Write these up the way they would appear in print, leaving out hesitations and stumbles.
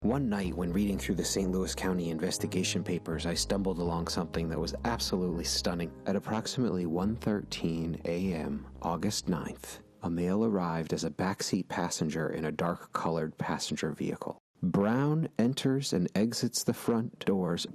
One night, when reading through the St. Louis County investigation papers, I stumbled along something that was absolutely stunning. At approximately 1:13 a.m., August 9th, a male arrived as a backseat passenger in a dark-colored passenger vehicle. Brown enters and exits the front doors.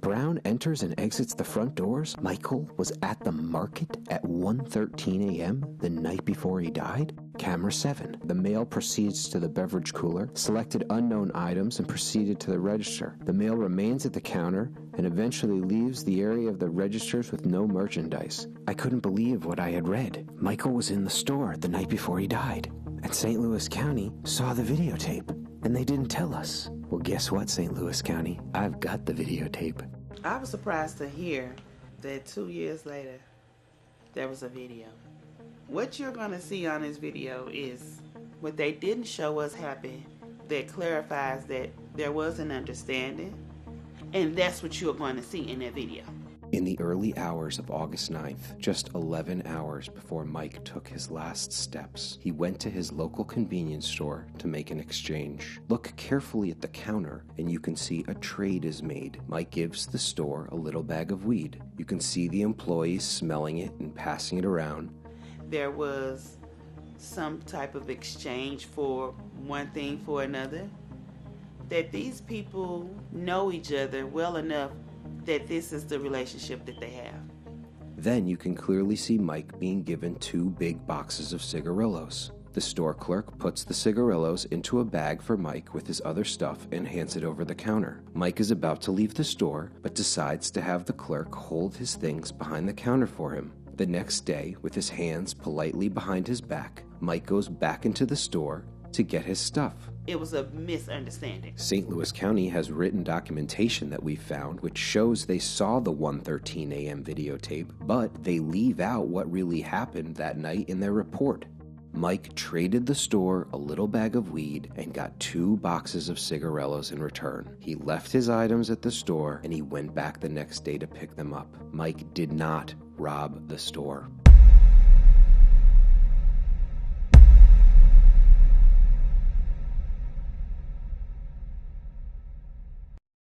Michael was at the market at 1:13 a.m. the night before he died? Camera 7. The male proceeds to the beverage cooler, selected unknown items, and proceeded to the register. The male remains at the counter and eventually leaves the area of the registers with no merchandise. I couldn't believe what I had read. Michael was in the store the night before he died, and St. Louis County saw the videotape, and they didn't tell us. Well, guess what, St. Louis County? I've got the videotape. I was surprised to hear that 2 years later, there was a video. What you're going to see on this video is what they didn't show us happen that clarifies that there was an understanding, and that's what you're going to see in that video. In the early hours of August 9th, just 11 hours before Mike took his last steps, he went to his local convenience store to make an exchange. Look carefully at the counter and you can see a trade is made. Mike gives the store a little bag of weed. You can see the employees smelling it and passing it around. There was some type of exchange for one thing for another. That these people know each other well enough that this is the relationship that they have. Then you can clearly see Mike being given 2 big boxes of cigarillos. The store clerk puts the cigarillos into a bag for Mike with his other stuff and hands it over the counter. Mike is about to leave the store, but decides to have the clerk hold his things behind the counter for him. The next day, with his hands politely behind his back, Mike goes back into the store to get his stuff. It was a misunderstanding. St. Louis County has written documentation that we found which shows they saw the 1:13 a.m. videotape, but they leave out what really happened that night in their report. Mike traded the store a little bag of weed and got 2 boxes of cigarillos in return. He left his items at the store and he went back the next day to pick them up. Mike did not rob the store.